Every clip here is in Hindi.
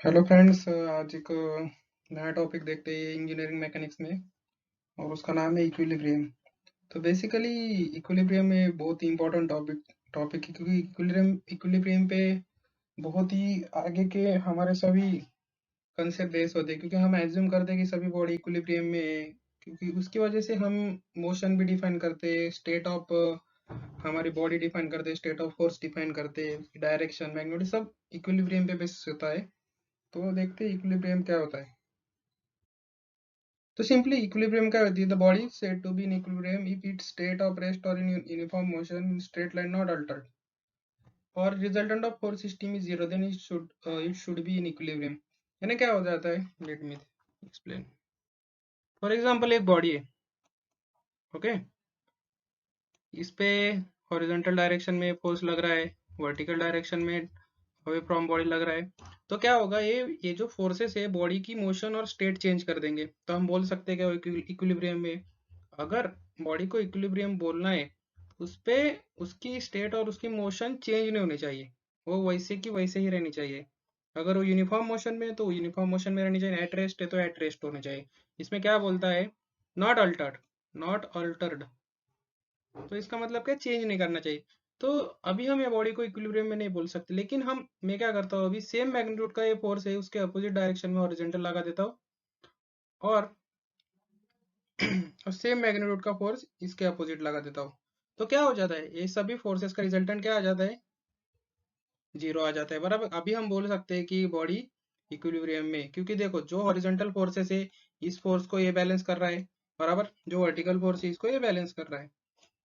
हेलो फ्रेंड्स, आज एक नया टॉपिक देखते हैं इंजीनियरिंग मैकेनिक्स में। और उसका नाम है इक्विलिब्रियम। तो बेसिकली इक्विलिब्रियम में बहुत ही इंपॉर्टेंट टॉपिक है, क्योंकि इक्विलिब्रियम पे बहुत ही आगे के हमारे सभी कंसेप्ट बेस होते हैं, क्योंकि हम एज्यूम करते हैं कि सभी बॉडी इक्विलिब्रियम में है। क्योंकि उसकी वजह से हम मोशन भी डिफाइन करते हैं, स्टेट ऑफ हमारी बॉडी डिफाइन करते हैं, स्टेट ऑफ फोर्स डिफाइन करते हैं, उसकी डायरेक्शन मैग्नेटिक सब इक्विलिब्रियम पे बेस होता है। तो देखते हैं इक्विलिब्रियम क्या होता है। तो सिंपली इक्विलिब्रियम क्या होती है? The body said to be in equilibrium if its state of rest और in uniform motion in straight line not altered और resultant of force system is zero, then it should be in equilibrium. यानी क्या हो जाता है, let me explain. For example एक बॉडी है, ओके। इस पे हॉरिजॉन्टल डायरेक्शन में फोर्स लग रहा है, वर्टिकल डायरेक्शन में अवे फ्रॉम बॉडी लग रहा है। तो क्या होगा, ये जो फोर्सेस है बॉडी की मोशन और स्टेट चेंज कर देंगे। तो हम बोल सकते हैं कि इक्विलिब्रियम में, अगर बॉडी को इक्विलिब्रियम बोलना है, उस पे उसकी स्टेट और उसकी मोशन चेंज नहीं होनी चाहिए, वो वैसे की वैसे ही रहनी चाहिए। अगर वो यूनिफॉर्म मोशन में है तो यूनिफॉर्म मोशन में रहनी चाहिए, एट रेस्ट है तो एट रेस्ट होना चाहिए। इसमें क्या बोलता है, नॉट अल्टर्ड, नॉट अल्टर्ड। तो इसका मतलब क्या, चेंज नहीं करना चाहिए। तो अभी हम ये बॉडी को इक्विलिब्रियम में नहीं बोल सकते, लेकिन मैं क्या करता हूँ, अभी सेम मैग्नीट्यूड का ये फोर्स है, उसके अपोजिट डायरेक्शन में हॉरिजॉन्टल लगा देता हूँ, और और सेम मैग्नीट्यूड का फोर्स इसके अपोजिट लगा देता हूँ। तो क्या हो जाता है, ये सभी फोर्सेस का रिजल्टेंट क्या आ जाता है, जीरो आ जाता है। बराबर, अभी हम बोल सकते हैं कि बॉडी इक्विलिब्रियम में, क्योंकि देखो जो हॉरिजॉन्टल फोर्सेस है, इस फोर्स को ये बैलेंस कर रहा है, बराबर। जो वर्टिकल फोर्स है इसको ये बैलेंस कर रहा है।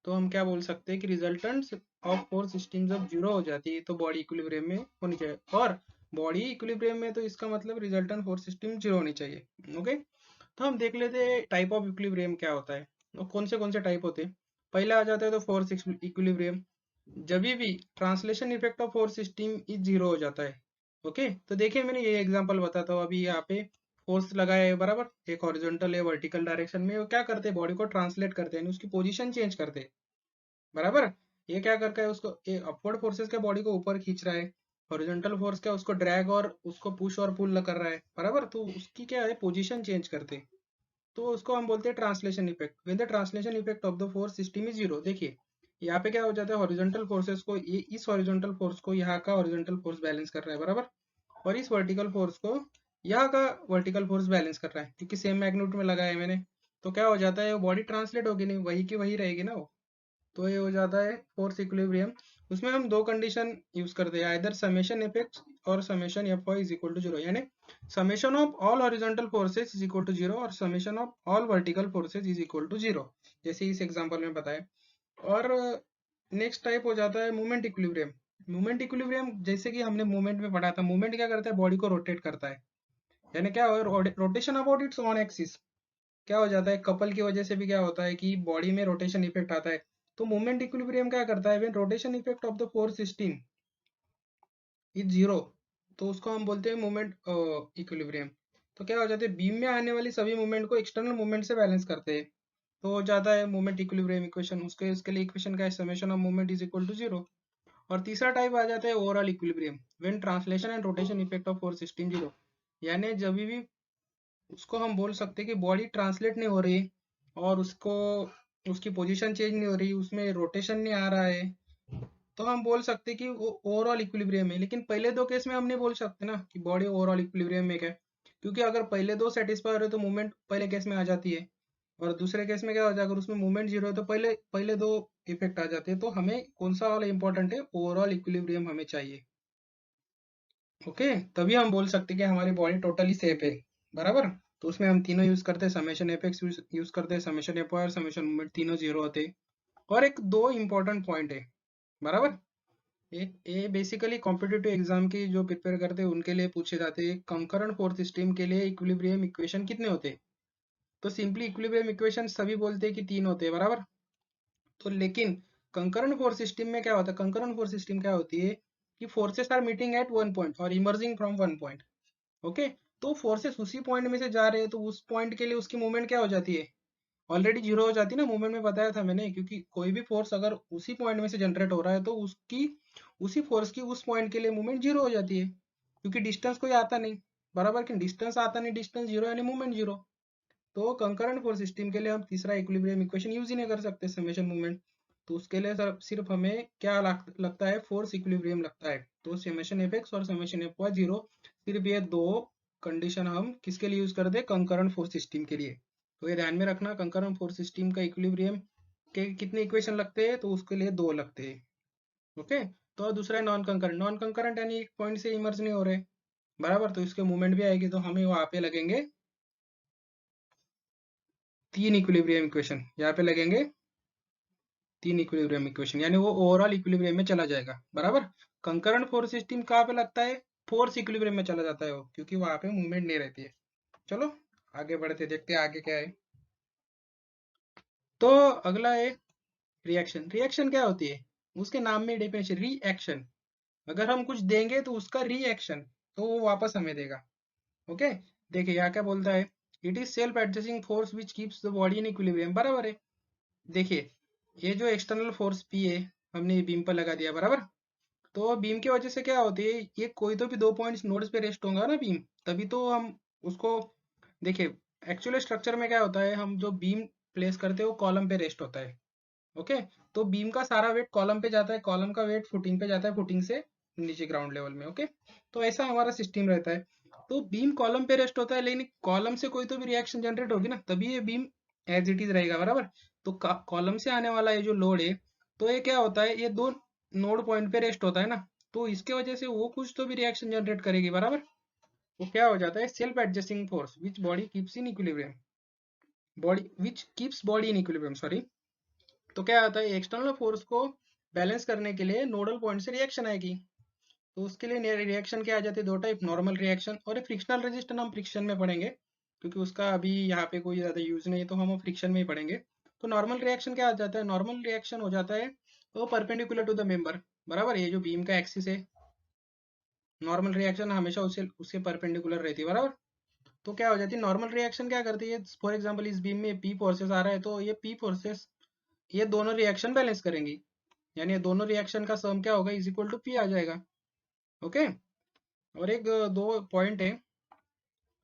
तो हम क्या बोल सकते हैं कि रिजल्टेंट्स ऑफ फोर्स सिस्टम जब जीरो हो जाती है तो बॉडी इक्विलिब्रियम में होनी चाहिए, और बॉडी इक्विलिब्रियम में तो इसका मतलब रिजल्टेंट फोर्स सिस्टम जीरो होनी चाहिए, ओके। तो हम देख लेते हैं टाइप ऑफ इक्विलिब्रियम क्या होता है, और कौन से टाइप होते हैं। पहला आ जाता है तो फोर्स इक्विलिब्रियम, जब भी translation effect of force system is zero हो जाता है, ओके। तो देखिए मैंने ये एग्जांपल बताता हूँ। अभी यहाँ पे फोर्स लगाया है, बराबर, एक हॉरिजॉन्टल है वर्टिकल डायरेक्शन में, वो क्या करते हैं, बॉडी को ट्रांसलेट करते हैं, उसकी पोजीशन चेंज करते हैं, बराबर। ये क्या करता है, उसको ये अपवर्ड फोर्सेस के बॉडी को ऊपर खींच रहा है, हॉरिजॉन्टल फोर्स क्या उसको ड्रैग और उसको पुश और पुल कर रहा है, बराबर। तो उसकी क्या है, पोजीशन चेंज करते हैं। तो उसको हम बोलते हैं translation effect, when the translation effect of the force system is zero. देखिए यहाँ पे क्या हो जाता है, हॉरिजॉन्टल फोर्सेस को, ये इस हॉरिजॉन्टल फोर्स को यहाँ का हॉरिजॉन्टल फोर्स बैलेंस कर रहा है, बराबर। और इस वर्टिकल फोर्स को यहाँ का वर्टिकल फोर्स बैलेंस कर रहा है, क्योंकि सेम मैग्नीट्यूड में लगाया है मैंने। तो क्या हो जाता है, वो बॉडी ट्रांसलेट होगी नहीं, वही की वही रहेगी ना वो। तो ये हो जाता है फोर्स इक्विलिब्रियम। उसमें हम दो कंडीशन यूज करते हैं, आइदर समेशन इफेक्ट और summation F Y is equal to zero. यानी summation of all horizontal forces is equal to zero और summation of all vertical forces is equal to zero, जैसे इस एग्जांपल में बताया। और नेक्स्ट टाइप हो जाता है मूवमेंट इक्विलिब्रियम। मूवमेंट इक्विलिब्रियम जैसे कि हमने मूवमेंट में पढ़ा था, मूवमेंट क्या करता है, बॉडी को रोटेट करता है। यानी क्या हो, rotation about it's on axis. क्या हो जाता है, कपल की वजह से भी क्या होता है कि बॉडी में रोटेशन इफेक्ट आता है। तो मूवमेंट इक्विलिब्रियम क्या करता है, when rotation effect of the force system is zero, तो उसको हम बोलते हैं मूवमेंट इक्विलिब्रियम। तो क्या हो जाता है, बीम में आने वाली सभी मूवमेंट को एक्सटर्नल मूवमेंट से बैलेंस करते हैं। तो हो जाता है मूवमेंट इक्विलिब्रियम इक्वेशन। उसके लिए इक्वेशन का है, summation of movement is equal to zero. और तीसरा टाइप आ जाता है overall equilibrium, when translation and rotation effect of force system zero. यानी जब भी उसको हम बोल सकते हैं कि बॉडी ट्रांसलेट नहीं हो रही, और उसको उसकी पोजीशन चेंज नहीं हो रही, उसमें रोटेशन नहीं आ रहा है, तो हम बोल सकते हैं कि वो ओवरऑल इक्विलिब्रियम है। लेकिन पहले दो केस में हम नहीं बोल सकते ना कि बॉडी ओवरऑल इक्विलिब्रियम में क्या है, क्योंकि अगर पहले दो सेटिस्फाई हो रहे तो मूवमेंट पहले केस में आ जाती है, और दूसरे केस में क्या हो जाएगा, अगर उसमें मूवमेंट जीरो है तो पहले पहले दो इफेक्ट आ जाते हैं। तो हमें कौन सा वाला इंपॉर्टेंट है, ओवरऑल इक्विलिब्रियम हमें चाहिए, ओके। तभी हम बोल सकते हैं कि हमारी बॉडी टोटली सेफ है, बराबर। तो उसमें हम तीनों यूज करते हैं, समेशन एफ एक्स यूज करते हैं, समेशन एफ और समेशन मूवमेंट, तीनों जीरो होते हैं। और एक दो इंपॉर्टेंट पॉइंट है, बराबर। एक ये बेसिकली कॉम्पिटिटिव एग्जाम की जो प्रिपेयर करते हैं उनके लिए पूछे जाते हैं, कंकरेंट फोर्स सिस्टम के लिए इक्विलिब्रियम इक्वेशन कितने होते हैं। तो सिंपली इक्विलिब्रियम इक्वेशन सभी बोलते हैं कि तीन होते हैं, बराबर। तो लेकिन कंकरेंट फोर्स सिस्टम में क्या होता है, कंकरेंट फोर्स सिस्टम क्या होती है कि forces are meeting at one point और emerging from one point, okay. तो फोर्सेस उसी पॉइंट में से जा रहे हैं, तो उस पॉइंट के लिए उसकी मूवमेंट क्या हो जाती है, ऑलरेडी जीरो हो जाती है ना। मूवमेंट में बताया था मैंने, क्योंकि कोई भी फोर्स अगर उसी पॉइंट में से जनरेट हो रहा है तो उसकी उसी फोर्स की उस पॉइंट के लिए मूवमेंट जीरो हो जाती है, क्योंकि डिस्टेंस कोई आता नहीं। बराबर कि डिस्टेंस आता नहीं, डिस्टेंस जीरो यानी मूवमेंट जीरो। तो कंकरेंट फोर्स सिस्टम के लिए हम तीसरा इक्विलिब्रियम इक्वेशन यूज ही नहीं कर सकते, समेशन मूवमेंट। तो उसके लिए सिर्फ हमें क्या लगता है, फोर्स इक्विलिब्रियम लगता है। तो समेशन एफ एक्स और समेशन एफ वाई जीरो, सिर्फ ये दो कंडीशन हम किसके लिए यूज कर दे, कंकरेंट फोर्स सिस्टम के लिए। तो ये ध्यान में रखना, कंकरेंट फोर्स सिस्टम का इक्विलिब्रियम के कितने इक्वेशन लगते हैं, तो उसके लिए दो लगते हैं। ओके। तो दूसरा है नॉन कंकरेंट। नॉन कंकरेंट यानी एक पॉइंट से इमर्ज नहीं हो रहे, बराबर, तो इसके मूवमेंट भी आएगी, तो हमें वहां पे लगेंगे तीन इक्विलिब्रियम इक्वेशन, यहाँ पे लगेंगे तीन इक्विलिब्रियम इक्वेशन, यानी वो ओवरऑल इक्विलिब्रियम में चला जाएगा, बराबर। कंकरेंट फोर्स सिस्टम कहाँ पे लगता है, फोर्स इक्विलिब्रियम में चला जाता है वो, क्योंकि वहां पे मूवमेंट नहीं रहती है। चलो आगे बढ़ते, देखते हैं आगे क्या है। तो अगला है रिएक्शन। रिएक्शन क्या होती है, उसके नाम में डेफिनेशन, रिएक्शन। अगर हम कुछ देंगे तो उसका रिएक्शन, तो वो वापस हमें देगा। ओके। देखिए यहाँ क्या बोलता है, it is self adjusting force which keeps the body in equilibrium, बराबर है। देखिए ये जो एक्सटर्नल फोर्स पी है, हमने बीम पर लगा दिया, बराबर। तो बीम की वजह से क्या होती है, ये कोई तो भी दो पॉइंट्स नोड्स पे रेस्ट होगा ना बीम, तभी तो हम उसको, देखिए एक्चुअली स्ट्रक्चर में क्या होता है, हम जो बीम प्लेस करते हैं वो कॉलम पे रेस्ट होता है। ओके। तो बीम का सारा वेट कॉलम पे जाता है, कॉलम का वेट फुटिंग पे जाता है, फुटिंग से नीचे ग्राउंड लेवल में। ओके। तो ऐसा हमारा सिस्टम रहता है। तो बीम कॉलम पे रेस्ट होता है, लेकिन कॉलम से कोई तो भी रिएक्शन जनरेट होगी ना, तभी ये बीम एज इट इज रहेगा, बराबर। तो कॉलम से आने वाला ये जो लोड है, तो ये क्या होता है, ये दो नोड पॉइंट पे रेस्ट होता है ना, तो इसके वजह से वो कुछ तो भी रिएक्शन जनरेट करेगी, बराबर। वो क्या हो जाता है, self adjusting force which body keeps in equilibrium, body which keeps body in equilibrium, sorry. तो क्या होता है, एक्सटर्नल फोर्स को बैलेंस करने के लिए नोडल पॉइंट से रिएक्शन आएगी। तो उसके लिए रिएक्शन क्या आ जाती है, दो टाइप, नॉर्मल रिएक्शन और फ्रिक्शनल रेजिस्टेंस, हम फ्रिक्शन में पढ़ेंगे, क्योंकि उसका अभी यहाँ पे कोई ज्यादा यूज नहीं है, तो हम फ्रिक्शन में ही पढ़ेंगे। तो नॉर्मल रिएक्शन क्या आ जाता है, नॉर्मल रिएक्शन हो जाता है वो परपेंडिकुलर टू द मेंबर, बराबर। ये जो बीम का एक्सिस है, नॉर्मल रिएक्शन हमेशा उससे उसके परपेंडिकुलर रहती है, बराबर। तो क्या हो जाती है, नॉर्मल रिएक्शन क्या करती है, फॉर एग्जाम्पल इस बीम में पी फोर्सेस आ रहा है, तो ये पी फोर्सेस ये दोनों रिएक्शन बैलेंस करेंगी, यानी ये दोनों रिएक्शन का सम क्या होगा, इज इक्वल टू पी आ जाएगा। ओके। और एक दो पॉइंट है,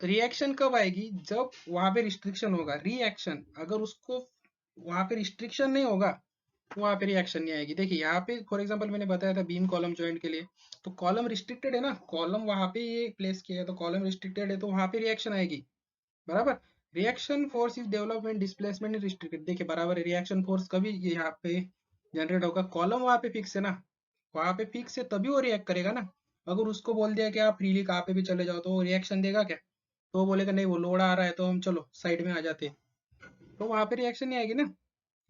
रिएक्शन कब आएगी, जब वहां पे रिस्ट्रिक्शन होगा। रिएक्शन अगर उसको वहां पे रिस्ट्रिक्शन नहीं होगा, तो वहां पे रिएक्शन नहीं आएगी। देखिए यहाँ पे फॉर एग्जांपल मैंने बताया था बीम कॉलम जॉइंट के लिए, तो कॉलम रिस्ट्रिक्टेड है ना, कॉलम वहां पे ये प्लेस किया है, तो कॉलम रिस्ट्रिक्टेड है, तो वहां पे रिएक्शन आएगी, बराबर। Reaction force is development displacement restricted, देखिए बराबर है, रिएक्शन फोर्स कभी ये यहाँ पे जनरेट होगा, कॉलम वहां पे फिक्स है ना, वहां पे फिक्स है तभी वो रिएक्ट करेगा ना। अगर उसको बोल दिया कि आप फ्रीली कहाँ पे भी चले जाओ, तो वो रिएक्शन देगा क्या, तो वो बोलेगा नहीं वो लोड आ रहा है, तो हम चलो साइड में आ जाते हैं, तो वहां पे रिएक्शन नहीं आएगी ना।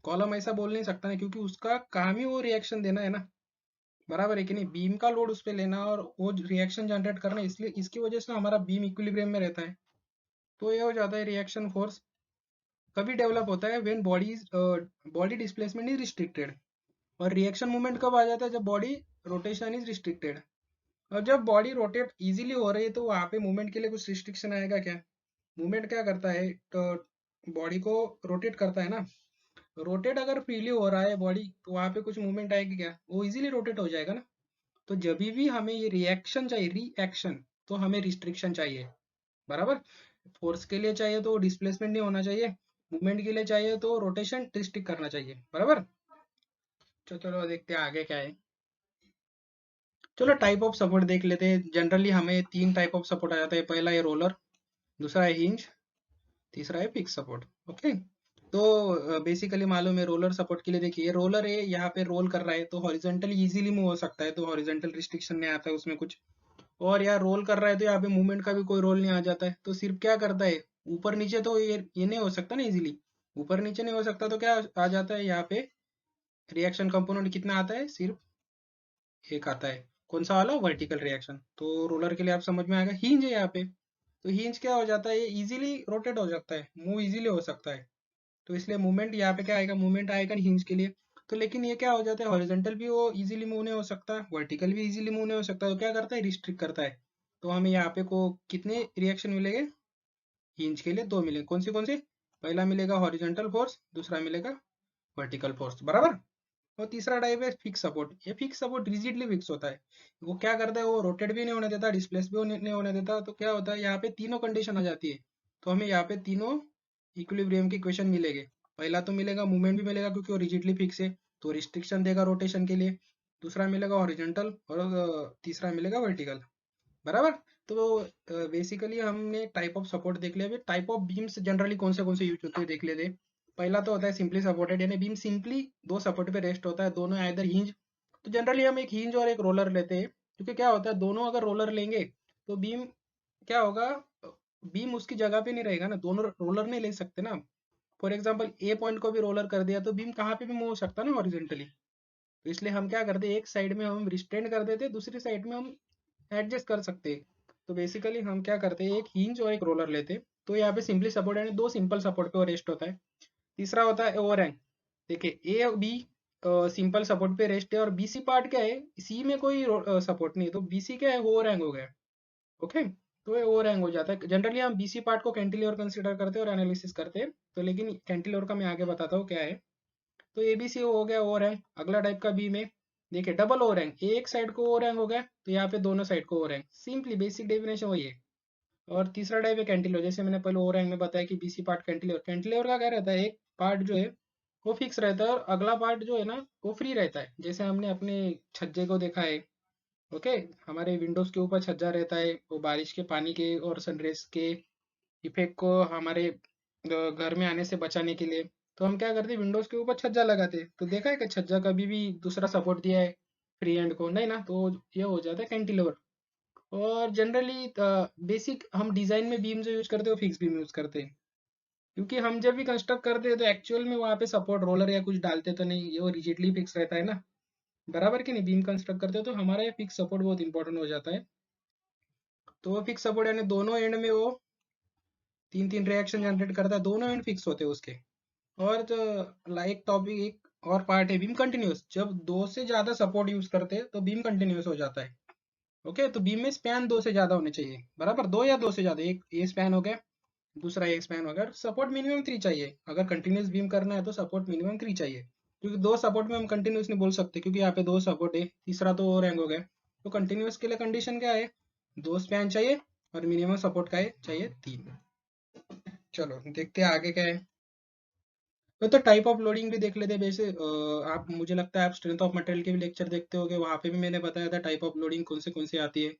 कॉलम ऐसा बोल नहीं सकता ना, क्योंकि उसका काम ही वो रिएक्शन देना है ना, बराबर है कि नहीं, बीम का लोड उस पर लेना और वो रिएक्शन जनरेट करना, इसलिए इसकी वजह से हमारा बीम इक्विलिब्रियम में रहता है। तो ये हो जाता है रिएक्शन फोर्स कभी डेवलप होता है when body displacement is restricted, और रिएक्शन मूवमेंट कब आ जाता है, जब बॉडी रोटेशन इज रिस्ट्रिक्टेड। और जब बॉडी रोटेट इजीली हो रही है, तो वहां पे मूवमेंट के लिए कुछ रिस्ट्रिक्शन आएगा क्या, मूवमेंट क्या करता है, तो बॉडी को रोटेट करता है ना, रोटेट अगर फ्रीली हो रहा है बॉडी, तो वहां पे कुछ मूवमेंट आएगी क्या, वो इजीली रोटेट हो जाएगा ना। तो जब भी हमें ये रिएक्शन चाहिए, रिएक्शन, तो हमें रिस्ट्रिक्शन चाहिए, बराबर। फोर्स के लिए चाहिए तो डिस्प्लेसमेंट नहीं होना चाहिए, मूवमेंट के लिए चाहिए तो रोटेशन रिस्ट्रिक्ट करना चाहिए, बराबर। तो चलो देखते हैं आगे क्या है। चलो टाइप ऑफ सपोर्ट देख लेते हैं। जनरली हमें तीन टाइप ऑफ सपोर्ट आ जाता है, पहला है रोलर, दूसरा है हिंज, तीसरा है फिक्स सपोर्ट। ओके। तो बेसिकली मालूम है रोलर सपोर्ट के लिए, देखिए रोलर है यहाँ पे रोल कर रहा है, तो हॉरिजॉन्टली इजीली मूव हो सकता है, तो हॉरिजॉन्टल रिस्ट्रिक्शन नहीं आता है उसमें कुछ। और यार रोल कर रहा है, तो यहाँ पे मूवमेंट का भी कोई रोल नहीं आ जाता है, तो सिर्फ क्या करता है, ऊपर नीचे, तो ये नहीं हो सकता ना इजीली, ऊपर नीचे नहीं हो सकता, तो क्या आ जाता है यहाँ पे, रिएक्शन कंपोनेंट कितना आता है, सिर्फ एक आता है, कौन सा वाला, वर्टिकल रिएक्शन। तो रोलर के लिए आप समझ में आएगा। हिंज है यहाँ पे, तो हिंज क्या हो जाता है, ये इजीली रोटेट हो सकता है, मूव इजीली हो सकता है, तो इसलिए मूवमेंट यहाँ पे क्या आएगा, मूवमेंट आएगा हिंज के लिए। तो लेकिन ये क्या हो जाता है, हॉरिजॉन्टल भी वो इजीली मूव नहीं हो सकता, वर्टिकल भी इजीली मूव नहीं हो सकता, तो क्या करता है, रिस्ट्रिक्ट करता है। तो हमें यहाँ पे को कितने रिएक्शन मिलेंगे, हिंज के लिए दो मिलेंगे, कौन से, पहला मिलेगा हॉरिजॉन्टल फोर्स, दूसरा मिलेगा वर्टिकल फोर्स, बराबर। और तीसरा टाइप है फिक्स सपोर्ट। ये फिक्स सपोर्ट रिजिडली फिक्स होता है, वो क्या करता है, वो रोटेट भी नहीं होने देता, डिस्प्लेस भी नहीं होने देता। तो क्या होता है, यहाँ पे तीनों कंडीशन आ जाती है। तो हमें यहाँ पे तीनों इक्विलिब्रियम की इक्वेशन मिलेंगे। पहला तो मिलेगा मूवमेंट भी मिलेगा क्योंकि वो रिजिडली फिक्स है, तो रिस्ट्रिक्शन देगा रोटेशन के लिए। दूसरा मिलेगा हॉरिजॉन्टल, और तीसरा मिलेगा वर्टिकल, बराबर। तो बेसिकली हमने टाइप ऑफ सपोर्ट देख लिया। टाइप ऑफ बीम्स जनरली कौन से यूज होते हैं देख लेते हैं। पहला तो होता है सिंपली सपोर्टेड, यानी बीम सिंपली दो सपोर्ट पे रेस्ट होता है, दोनों आइदर हिंज। तो जनरली हम एक हिंज और एक रोलर लेते हैं, क्योंकि क्या होता है, दोनों अगर रोलर लेंगे तो बीम क्या होगा, बीम उसकी जगह पे नहीं रहेगा ना, दोनों रोलर नहीं ले सकते ना। फॉर एग्जाम्पल ए पॉइंट को भी रोलर कर दिया तो बीम कहाँ पे भी मूव हो सकता है ना हॉरिजेंटली। तो इसलिए हम क्या करते हैं, एक साइड में हम रिस्ट्रेंड कर देते हैं, दूसरी साइड में हम एडजस्ट कर सकते हैं। तो बेसिकली हम क्या करते हैं, एक हिंज और एक रोलर लेते हैं। तो यहाँ पे सिंपली सपोर्ट यानी दो सिंपल सपोर्ट पे वो रेस्ट होता है। तीसरा होता है ओवर हैंग। देखिए ए और बी सिंपल सपोर्ट पे रेस्ट है, और बीसी पार्ट क्या है, सी में कोई सपोर्ट नहीं है, तो बीसी क्या है, ओवर हैंग हो गया। ओके, तो ये ओवर हैंग हो जाता है। जनरली हम बीसी पार्ट को कैंटिलीवर कंसीडर करते हैं और एनालिसिस करते हैं, तो लेकिन कैंटिलीवर का मैं आगे बताता हूँ क्या है। तो एबीसी हो गया ओवर हैंग। अगला टाइप का बी में देखिए डबल ओवर हैंग, एक साइड को ओवर हैंग हो गया, तो यहाँ पे दोनों साइड को over hang, simply basic definition वही है। और तीसरा टाइप है कैंटिलीवर, जैसे मैंने पहले ओवर हैंग में बताया कि बीसी पार्ट कैंटिलीवर। कैंटिलीवर का क्या रहता है, एक पार्ट जो है वो फिक्स रहता है और अगला पार्ट जो है ना वो फ्री रहता है, जैसे हमने अपने छज्जे को देखा है। ओके, हमारे विंडोज के ऊपर छज्जा रहता है, वो बारिश के पानी के और सनरेज के इफेक्ट को हमारे घर में आने से बचाने के लिए। तो हम क्या करते हैं, विंडोज के ऊपर छज्जा लगाते हैं। तो देखा है कि छज्जा कभी भी दूसरा सपोर्ट दिया है फ्री हैंड को, नहीं ना, तो ये हो जाता है कैंटिलीवर। और जनरली बेसिक हम डिजाइन में बीम जो यूज करते हैं वो फिक्स बीम यूज करते हैं, क्योंकि हम जब भी कंस्ट्रक्ट करते हैं तो एक्चुअल में वहाँ पे सपोर्ट रोलर या कुछ डालते तो नहीं, ये वो रिजिडली फिक्स रहता है ना, बराबर कि नहीं। बीम कंस्ट्रक्ट करते हो तो हमारा ये फिक्स सपोर्ट बहुत इंपॉर्टेंट हो जाता है। तो वो फिक्स सपोर्ट यानी दोनों एंड में वो तीन तीन रिएक्शन जनरेट करता है, दोनों एंड फिक्स होते हैं उसके। और जो लाइक टॉपिक एक और पार्ट है बीम कंटिन्यूस। जब दो से ज्यादा सपोर्ट यूज करते हैं तो बीम कंटिन्यूस हो जाता है। ओके, तो बीम में स्पैन दो से ज्यादा होने चाहिए, बराबर, दो या दो से ज्यादा, एक ये स्पैन हो गया, दूसरा ये स्पैन हो गया। सपोर्ट मिनिमम 3 चाहिए, अगर कंटिन्यूस बीम करना है तो सपोर्ट मिनिमम 3 चाहिए, क्योंकि दो सपोर्ट में हम कंटिन्यूस नहीं बोल सकते, क्योंकि यहाँ पे दो सपोर्ट है, तीसरा तो और हैंग हो गया। तो कंटिन्यूस के लिए कंडीशन क्या है, दो स्पैन चाहिए, और मिनिमम सपोर्ट का है चाहिए 3। चलो देखते हैं आगे क्या है। तो टाइप ऑफ लोडिंग भी देख लेते हैं। वैसे आप, मुझे लगता है आप स्ट्रेंथ ऑफ मटेरियल के भी लेक्चर देखते होगे, वहां पे भी मैंने बताया था टाइप ऑफ लोडिंग कौन से आती है।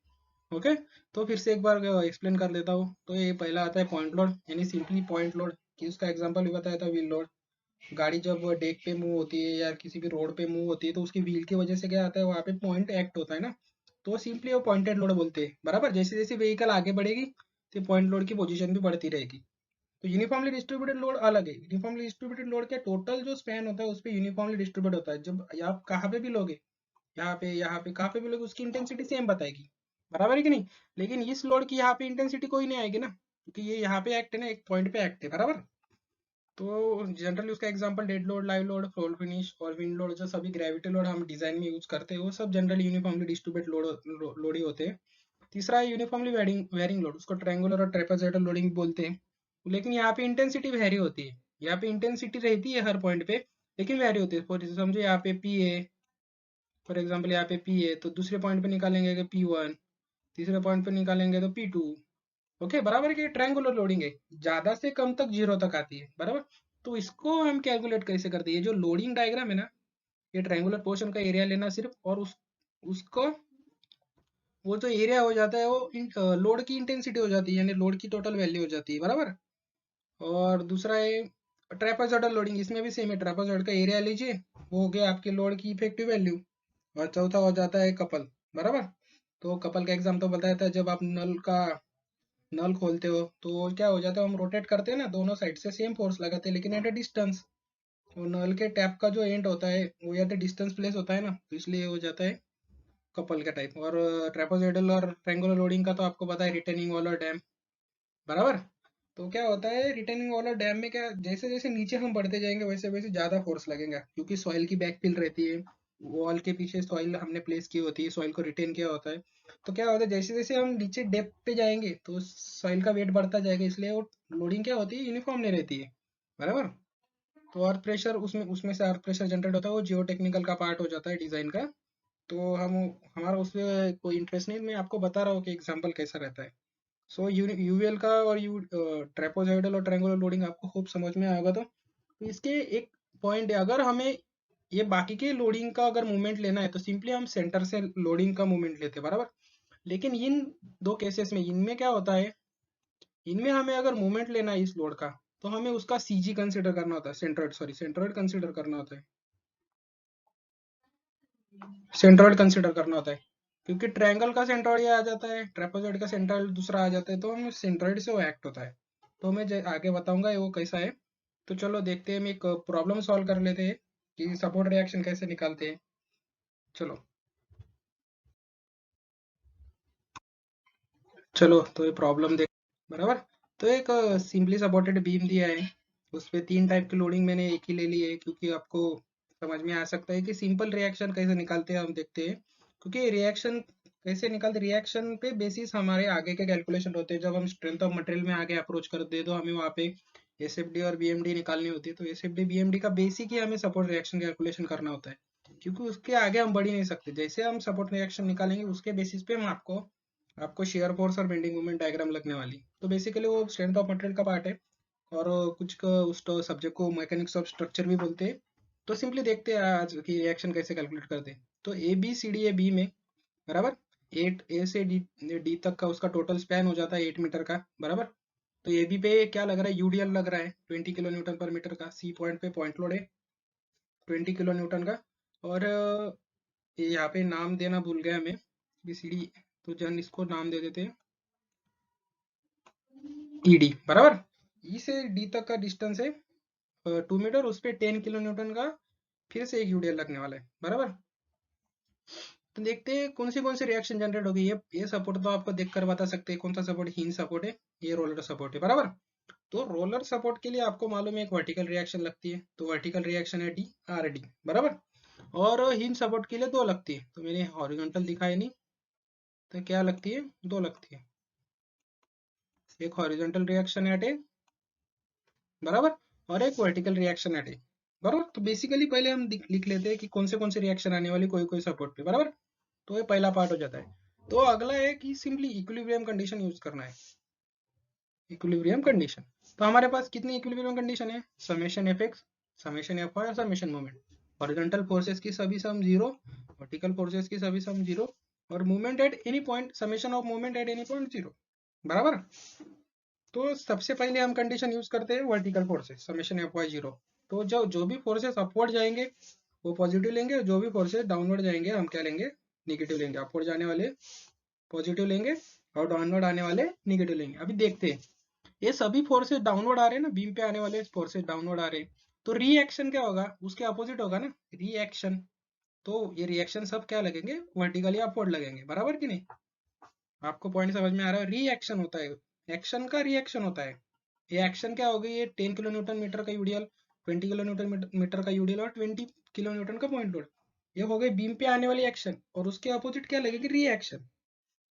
ओके, तो फिर से एक बार एक्सप्लेन कर देता हूँ। तो ये पहला आता है पॉइंट लोड, यानी सिंपली पॉइंट लोड, कि उसका एग्जांपल भी बताया था व्हील लोड। गाड़ी जब डेक पे मूव होती है या किसी भी रोड पे मूव होती है तो उसकी व्हील की वजह से क्या आता है, वहाँ पे पॉइंट एक्ट होता है ना, तो सिंपली वो पॉइंटेड लोड बोलते हैं, बराबर। जैसे जैसे व्हीकल आगे बढ़ेगी तो पॉइंट लोड की पोजीशन भी बढ़ती रहेगी। तो यूनिफॉर्मली डिस्ट्रीब्यूटेड लोड अलग है। यूनिफॉर्मली डिस्ट्रीब्यूटेड लोड के टोटल जो स्पैन होता है उस पर यूनिफॉर्मली डिस्ट्रीब्यूट होता है। जब आप कहाँ पे भी लोगे, यहाँ पे कहाँ पे भी लोगे, उसकी इंटेंसिटी सेम बताएगी, बराबर है कि नहीं। लेकिन इस लोड की यहाँ पे इंटेंसिटी कोई नहीं आएगी ना, क्योंकि ये यहाँ पे एक्ट है ना, एक पॉइंट पे एक्ट है, बराबर। तो जनरली उसका example dead load, live load, floor finish और विंड लोड, जो सभी ग्रेविटी लोड हम डिजाइन में यूज करते हैं वो सब जनरली यूनिफॉर्मली डिस्ट्रीब्यूटेड लोड ही होते हैं। तीसरा है यूनिफॉर्मली वेरिंग वेरिंग लोड, उसको ट्रायंगुलर और ट्रेपेजॉइडल लोडिंग बोलते हैं। लेकिन यहाँ पे इंटेंसिटी वेरी होती है, यहाँ पे इंटेंसिटी रहती है हर पॉइंट पे, लेकिन वेरी होती है। फॉर समझो यहाँ पे पी है, फॉर एग्जाम्पल यहाँ पे पी है, तो दूसरे पॉइंट पे निकालेंगे कि P1, तीसरे पॉइंट पे निकालेंगे तो P2। ओके, बराबर, कि ट्रायंगुलर लोडिंग है, ज्यादा से कम तक जीरो तक आती है, बराबर। तो इसको हम कैलकुलेट कैसे करते हैं, ये जो लोडिंग डायग्राम है ना, ये ट्रायंगुलर पोर्शन का एरिया लेना सिर्फ, और उसको वो जो एरिया हो जाता है वो लोड की इंटेंसिटी हो जाती है, यानी लोड की टोटल वैल्यू हो जाती है, बराबर। और दूसरा है ट्रेपेजॉइडल लोडिंग, इसमें भी सेम है, ट्रेपेजॉइड का एरिया लीजिए, वो हो गया आपके लोड की इफेक्टिव वैल्यू। और चौथा हो जाता है कपल, बराबर। तो कपल का एग्जाम्पल बताया था, जब आप नल खोलते हो तो क्या हो जाता है, हम रोटेट करते हैं ना, दोनों साइड से सेम फोर्स लगाते हैं लेकिन एट अ डिस्टेंस। तो नल के टैप का जो एंड होता है वो एट अ डिस्टेंस प्लेस होता है ना, तो इसलिए हो जाता है कपल का टाइप। और ट्रेपेजॉइडल और ट्रायंगुलर लोडिंग का तो आपको पता है, रिटेनिंग वॉल और डैम, बराबर। तो क्या होता है रिटेनिंग वॉल और डैम में, क्या जैसे जैसे नीचे हम बढ़ते जाएंगे वैसे वैसे ज्यादा फोर्स लगेगा, क्योंकि सॉइल की बैकफिल रहती है, वॉल के पीछे सॉइल हमने प्लेस की होती है, सॉइल को रिटेन किया होता है। तो क्या होता है, जैसे जैसे हम नीचे डेप्थ पे जाएंगे तो सॉइल का वेट बढ़ता जाएगा, इसलिए वो लोडिंग क्या होती है, यूनिफॉर्म नहीं रहती है, बराबर। तो अर्थ प्रेशर उसमें से अर्थ प्रेशर जनरेट होता है, वो जियो टेक्निकल का पार्ट हो जाता है डिजाइन का। तो हमारा उसमें कोई इंटरेस्ट नहीं, मैं आपको बता रहा हूँ कि एग्जाम्पल कैसा रहता है। सो यूवीएल का और ट्रेपोजॉइडल और ट्रायंगुलर लोडिंग आपको खूब समझ में आएगा। तो इसके एक पॉइंट है, अगर हमें ये बाकी के लोडिंग का अगर मूवमेंट लेना है तो सिंपली हम सेंटर से लोडिंग का मूवमेंट लेते हैं, बराबर। लेकिन इन दो केसेस में इनमें क्या होता है, इनमें हमें अगर मूवमेंट लेना है इस लोड का, तो हमें उसका सीजी कंसिडर करना होता है, सेंट्रोइड कंसिडर करना होता है, सेंट्रोइड कंसिडर करना होता है। क्योंकि ट्रायंगल का सेंट्रोइड ये आ जाता है, ट्रेपेजॉइड का सेंट्रोइड दूसरा आ जाता है, तो हम सेंट्रोइड से वो एक्ट होता है। तो मैं आगे बताऊंगा वो कैसा है। तो चलो देखते हैं, हम एक प्रॉब्लम सॉल्व कर लेते हैं कि सपोर्ट रिएक्शन कैसे निकालते हैं। चलो चलो तो ये प्रॉब्लम देख, बराबर। तो एक सिंपली सपोर्टेड बीम दिया है, उस पे 3 टाइप की लोडिंग मैंने एक ही ले ली है, क्योंकि आपको समझ में आ सकता है कि सिंपल रिएक्शन कैसे निकालते हैं हम देखते हैं। क्योंकि रिएक्शन कैसे निकालते, रिएक्शन पे बेसिस हमारे आगे के कैलकुलेशन होते हैं। जब हम स्ट्रेंथ ऑफ मटेरियल में आगे अप्रोच करते हैं तो हमें वहाँ पे एसएफडी और बीएमडी निकालनी होती है। तो एसएफडी बीएमडी का बेसिक ही हमें सपोर्ट रिएक्शन कैलकुलेशन करना होता है, क्योंकि उसके आगे हम बढ़ ही नहीं सकते। जैसे हम सपोर्ट रिएक्शन निकालेंगे उसके बेसिस पे हम आपको आपको शेयर फोर्स और बेंडिंग मोमेंट डायग्राम लगने वाली। तो बेसिकली वो स्ट्रेंथ ऑफ मटेरियल का पार्ट है, और कुछ का उस सब्जेक्ट को मैकेनिक्स ऑफ स्ट्रक्चर भी बोलते हैं। तो सिंपली देखते हैं आज की रिएक्शन कैसे कैलकुलेट करते हैं। तो A B C D A B में, बराबर, 8 ए से डी तक का उसका टोटल स्पैन हो जाता है 8 मीटर का, बराबर। तो ए बी पे क्या लग रहा है, यूडीएल लग रहा है 20 किलो न्यूटन पर मीटर का। सी पॉइंट पे पॉइंट लोड है 20 किलो न्यूटन का। और ये यहाँ पे नाम देना भूल गया मैं, बी सी डी, तो जन इसको नाम दे देते हैं ईडी, बराबर। ई से डी तक का डिस्टेंस है 2 मीटर, उस पर 10 किलो न्यूटन का फिर से एक यूडीएल लगने वाला है, बराबर। तो देखते हैं कौन सी रिएक्शन जनरेट होगी। ये सपोर्ट तो आपको देखकर बता सकते हैं कौन सा सपोर्ट, हिंज सपोर्ट है, ये रोलर सपोर्ट है, बराबर। तो रोलर सपोर्ट के लिए आपको मालूम है एक वर्टिकल रिएक्शन लगती है, तो वर्टिकल रिएक्शन है डी आर डी, बराबर। और हिंज सपोर्ट के लिए 2 लगती है, तो मैंने हॉरिजॉन्टल दिखाई नहीं, तो क्या लगती है, 2 लगती है। एक हॉरिजॉन्टल रिएक्शन एट ए, बराबर, और एक वर्टिकल रिएक्शन एट ए, बराबर। तो बेसिकली पहले हम लिख लेते हैं कि कौन से रिएक्शन आने वाली कोई कोई सपोर्ट पे, बराबर। तो ये पहला पार्ट हो जाता है। तो अगला है कि सिंपली इक्विलिब्रियम कंडीशन यूज करना है। इक्विलिब्रियम कंडीशन, तो हमारे पास कितनी इक्विलिब्रियम कंडीशन है, summation F X, summation F Y और समेशन मोमेंट। हॉरिजॉन्टल फोर्सेस की सभी सम 0, वर्टिकल फोर्सेस की सभी सम 0, और movement at any point, summation of movement at any point 0, बराबर। तो सबसे पहले हम कंडीशन यूज करते हैं vertical forces, summation F Y 0। तो जो भी फोर्सेस अपवर्ड जाएंगे वो पॉजिटिव लेंगे, और जो भी फोर्सेस डाउनवर्ड जाएंगे हम क्या लेंगे, निगेटिव लेंगे। अपवर्ड जाने वाले पॉजिटिव लेंगे और डाउनवर्ड आने वाले निगेटिव लेंगे। अभी देखते हैं, ये सभी फोर्सेस डाउनवर्ड आ रहे हैं ना, बीम पे आने वाले फोर्सेस डाउनवर्ड आ रहे हैं, तो रिएक्शन क्या होगा, उसके अपोजिट होगा ना, रिएक्शन। तो ये रिएक्शन सब क्या लगेंगे, वर्टिकली अपवर्ड लगेंगे, बराबर कि नहीं। आपको पॉइंट समझ में आ रहा है, रिएक्शन होता है, एक्शन का रिएक्शन होता है। ये एक्शन क्या होगी, ये 10 किलो न्यूटन मीटर का यूडीएल, 20 किलो न्यूटन मीटर का यूडीएल और 20 किलो न्यूटन का पॉइंट लोड, ये हो गई बीम पे आने वाली एक्शन, और उसके अपोजिट क्या लगेगी, रिएक्शन।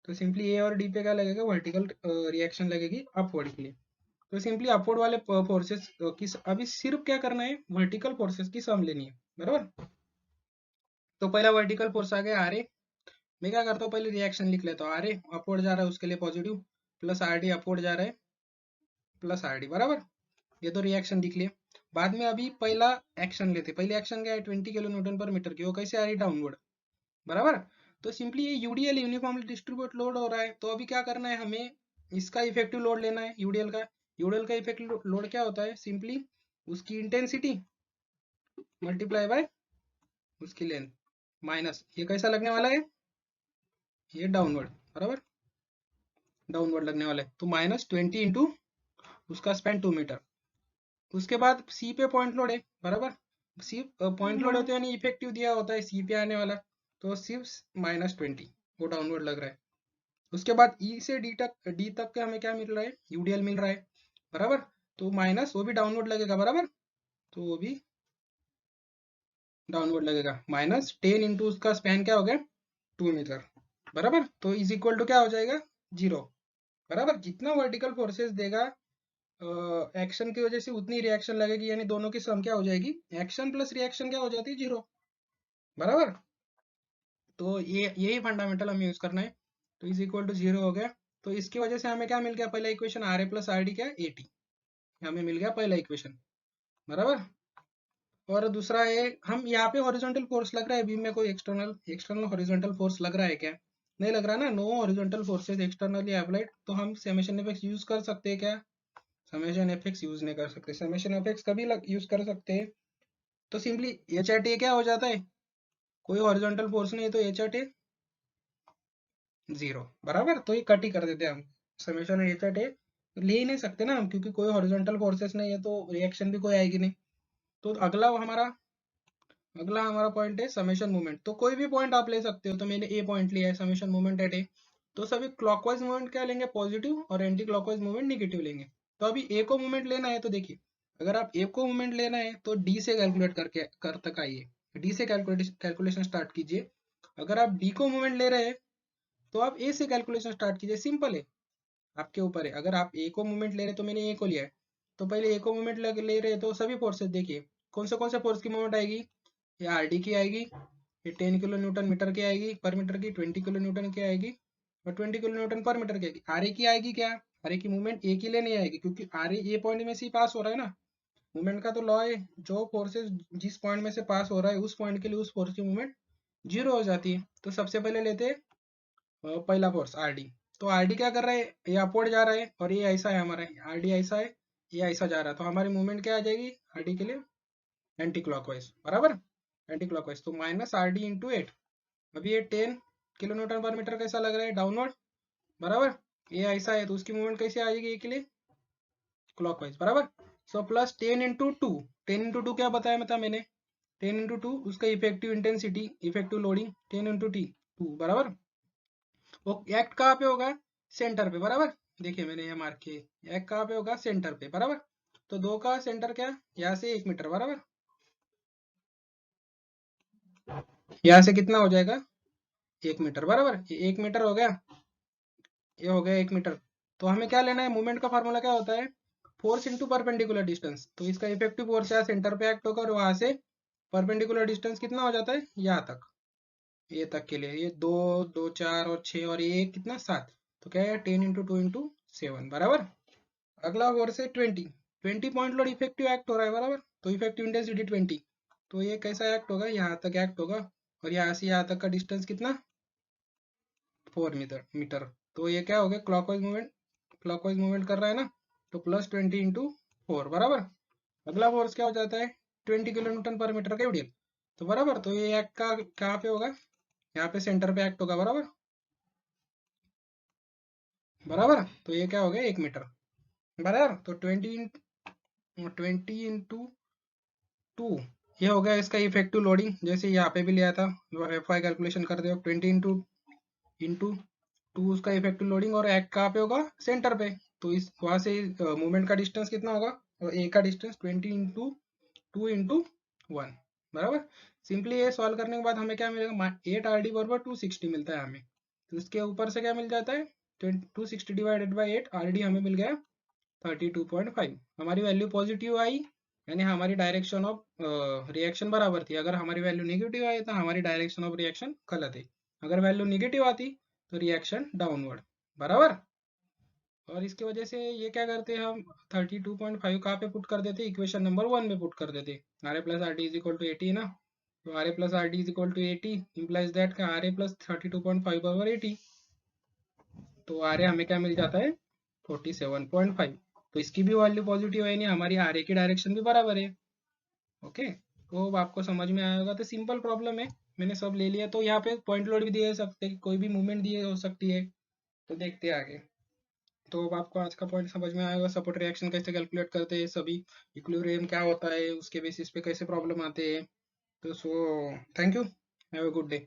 तो सिंपली ए और डी पे क्या लगेगा, वर्टिकल रिएक्शन लगेगी अपवर्ड के लिए। तो सिंपली अपवर्ड वाले फोर्सेस की अभी सिर्फ क्या करना है, वर्टिकल फोर्सेस की सम लेनी है, बराबर। तो पहला वर्टिकल फोर्स आ गया आर ए, मैं क्या करता हूँ पहले रिएक्शन लिख लेता हूँ। आर ए अपवर्ड जा रहा है उसके लिए positive, plus R D upward जा रहा है प्लस आर डी, बराबर। ये तो रिएक्शन दिख लिया। बाद में अभी पहला एक्शन लेते, पहले एक्शन क्या है 20 किलो न्यूटन पर मीटर की, वो कैसे आ रही, डाउनवर्ड, बराबर। तो सिंपली ये यूडीएल यूनिफॉर्मली डिस्ट्रीब्यूट लोड हो रहा है, तो अभी क्या करना है हमें, इसका इफेक्टिव लोड लेना है यूडीएल का। यूडीएल का इफेक्टिव लोड क्या होता है, सिंपली उसकी इंटेंसिटी मल्टीप्लाई बाय उसकी लेंथ माइनस, ये कैसा लगने वाला है, ये डाउनवर्ड, बराबर, डाउनवर्ड लगने वाला है। तो -20 इंटू उसका स्पैन 2 मीटर। उसके बाद सी पे पॉइंट लोड है, बराबर। सी पॉइंट लोड होते हैं यानी इफेक्टिव दिया होता है सी पे आने वाला, तो सिर्फ -20, वो डाउनवर्ड लग रहा है। उसके बाद ई से डी तक के हमें क्या मिल रहा है, यूडीएल मिल रहा है, बराबर। तो माइनस वो भी डाउनवर्ड लगेगा, बराबर, तो वो भी डाउनवर्ड लगेगा। -10 इंटू उसका स्पैन क्या हो गया, 2 मीटर, बराबर। तो इज इक्वल टू क्या हो जाएगा, 0, बराबर। जितना वर्टिकल फोर्सेस देगा एक्शन की वजह से उतनी रिएक्शन लगेगी, यानी दोनों की सम क्या हो जाएगी, एक्शन प्लस रिएक्शन क्या हो जाती है, 0। बराबर। तो ये यही फंडामेंटल हमें यूज करना है। तो इज इक्वल टू 0 हो गया। तो इसकी वजह से हमें क्या मिल गया, पहला equation R A plus R D क्या है, 80। हमें मिल गया पहला इक्वेशन। बराबर। और दूसरा है, हम यहाँ पे हॉरिजॉन्टल फोर्स लग रहा है बीम में, कोई एक्सटर्नल एक्सटर्नल हॉरिजॉन्टल फोर्स लग रहा है क्या, नहीं लग रहा ना, no horizontal forces externally applied. तो हम समेशन एफेक्ट्स यूज कर सकते हैं क्या, समेशन एफेक्ट्स यूज नहीं कर सकते। समेशन एफेक्ट्स कभी यूज कर सकते हैं, तो सिंपली एच आर टी क्या हो जाता है, कोई हॉरिजॉन्टल फोर्स नहीं है तो एच आर टी 0। बराबर। तो ये कट ही कर देते हैं हम, समेशन एच आर टी ले ही नहीं सकते ना हम, क्योंकि कोई हॉरिजॉन्टल फोर्सेस नहीं है तो रिएक्शन भी कोई आएगी नहीं। तो अगला हमारा पॉइंट है समेशन मूवमेंट। तो कोई भी पॉइंट आप ले सकते हो, तो मैंने ए पॉइंट लिया है, समेशन मूवमेंट एट ए। तो सभी क्लॉकवाइज मूवमेंट क्या लेंगे, पॉजिटिव, और एंटी क्लॉकवाइज मूवमेंट निगेटिव लेंगे। तो अभी ए को मूवमेंट लेना है, तो देखिए, अगर आप ए को मूवमेंट लेना है तो डी से कैलकुलेट करके कर तक आइए, डी से कैलकुलेशन स्टार्ट कीजिए। अगर आप डी को मूवमेंट ले रहे हैं तो आप ए से कैलकुलेशन स्टार्ट कीजिए, सिंपल है, आपके ऊपर है। अगर आप ए को मूवमेंट ले रहे हैं, तो मैंने ए को लिया है, तो पहले ए को मूवमेंट ले रहे हैं, तो सभी फोर्सेस देखिए, कौन से फोर्स की मूवमेंट आएगी, ये आर डी की आएगी, ये 10 किलो न्यूटन मीटर की आएगी, पर मीटर की 20 किलो न्यूटन की आएगी, और 20 किलो न्यूटन पर मीटर की आएगी। आर ए की आएगी क्या, आर ए की मूवमेंट ए के लिए नहीं आएगी, क्योंकि आर ए पॉइंट में से ही पास हो रहा है ना। मूवमेंट का तो लॉ है, जो फोर्सेस जिस पॉइंट में से पास हो रहा है उस पॉइंट के लिए उस फोर्स की मूवमेंट 0 हो जाती है। तो सबसे पहले लेते हैं पहला फोर्स आर डी। तो आर डी क्या कर रहा है, ये अपवर्ड जा रहा है, और ये ऐसा है हमारा, आर डी ऐसा है, ये ऐसा जा रहा है, तो हमारी मूवमेंट क्या आ जाएगी आर डी के लिए, एंटी क्लॉकवाइज। बराबर, एंटी क्लॉकवाइज, तो माइनस आर डी इंटू 8। अभी ये 10 किलो न्यूटन पर मीटर कैसा लग रहा है, डाउनवर्ड। बराबर, ये ऐसा है, तो उसकी मूवमेंट कैसे आ जाएगी ये के लिए, क्लॉकवाइज। बराबर। So plus 10 into two, 10 into two क्या बताया था मैंने, 10 इंटू टू उसका effective intensity, effective loading 10 into T 2। बराबर। वो एक्ट कहाँ पे होगा, सेंटर पे। बराबर, देखिए मैंने ये मार्क किया, एक्ट कहाँ पे होगा, सेंटर पे। बराबर। तो दो का सेंटर क्या, यहाँ से 1 मीटर। बराबर, यहाँ से कितना हो जाएगा, 1 मीटर। बराबर, ये 1 मीटर हो गया, ये हो गया 1 मीटर। तो हमें क्या लेना है, मूवमेंट का फार्मूला क्या होता है, फोर्स इंटू परपेंडिकुलर डिस्टेंस। तो इसका इफेक्टिव फोर्स यहाँ सेंटर पे एक्ट होगा, और वहां से परपेंडिकुलर डिस्टेंस कितना हो जाता है, यहाँ तक, ये तक के लिए, ये 2 2 4 और 6, और ये कितना 7। तो क्या है, 10 इंटू 2 इंटू 7। बराबर। अगला फोर्स है 20, 20 पॉइंट लोड इफेक्टिव एक्ट हो रहा है। बराबर, तो इफेक्टिव इंटेंसिटी 20। तो ये कैसा एक्ट होगा, यहाँ तक एक्ट होगा, और यहाँ से यहाँ तक का डिस्टेंस कितना, 4 मीटर। तो ये क्या हो गया, क्लॉकवाइज मूवमेंट कर रहा है ना, तो प्लस 20 इंटू 4। बराबर। अगला फोर्स क्या हो जाता है, 20 किलो न्यूटन पर मीटर का यूडियल। तो बराबर, तो ये एक्ट का कहाँ पे होगा, यहाँ पे सेंटर पे एक्ट होगा। बराबर। बराबर, तो ये क्या हो गया, 1 मीटर। बराबर, तो 20 इंटू 2, ये हो गया इसका इफेक्टिव लोडिंग, जैसे यहाँ पे भी लिया था, एफ आई कैलकुलेशन कर दो, 20 इंटू 2 उसका इफेक्टिव लोडिंग, और एक्ट कहाँ पे होगा, सेंटर पे। तो इस वहां से मूवमेंट का डिस्टेंस कितना होगा, और ए का डिस्टेंस 20 इंटू 2 इंटू 1। बराबर। सिंपली ये सॉल्व करने के बाद हमें क्या मिलेगा, 8 RD बराबर 260 मिलता है हमें। तो इसके ऊपर से क्या मिल जाता है, 260 डिवाइडेड बाई 8, RD हमें मिल गया 32.5। हमारी वैल्यू पॉजिटिव आई, यानी हमारी डायरेक्शन ऑफ रिएक्शन बराबर थी। अगर हमारी वैल्यू नेगेटिव आई तो हमारी डायरेक्शन ऑफ रिएक्शन गलत है। अगर वैल्यू नेगेटिव आती तो रिएक्शन डाउनवर्ड। बराबर। और इसकी वजह से ये क्या करते हैं हम, 32.5 कहाँ पे पुट कर देते, इक्वेशन नंबर 1 में पुट कर देते। R A plus R D is equal to 80 है ना, तो R A plus R D is equal to 80 implies that का आर ए प्लस 32.5 ओवर 80। तो आर ए हमें क्या मिल जाता है, 47.5। तो इसकी भी वैल्यू पॉजिटिव है, नहीं हमारी आर ए की डायरेक्शन भी बराबर है। ओके, तो अब आपको समझ में आया होगा। तो सिंपल प्रॉब्लम है, मैंने सब ले लिया। तो यहाँ पे पॉइंट लोड भी दिए सकते हैं, कोई भी मूवमेंट दिए हो सकती है। तो देखते हैं आगे। तो अब आपको आज का पॉइंट समझ में आया होगा, सपोर्ट रिएक्शन कैसे कैलकुलेट करते हैं सभी, इक्विलिब्रियम क्या होता है, उसके बेसिस पे कैसे प्रॉब्लम आते हैं। तो so thank you, have a good day.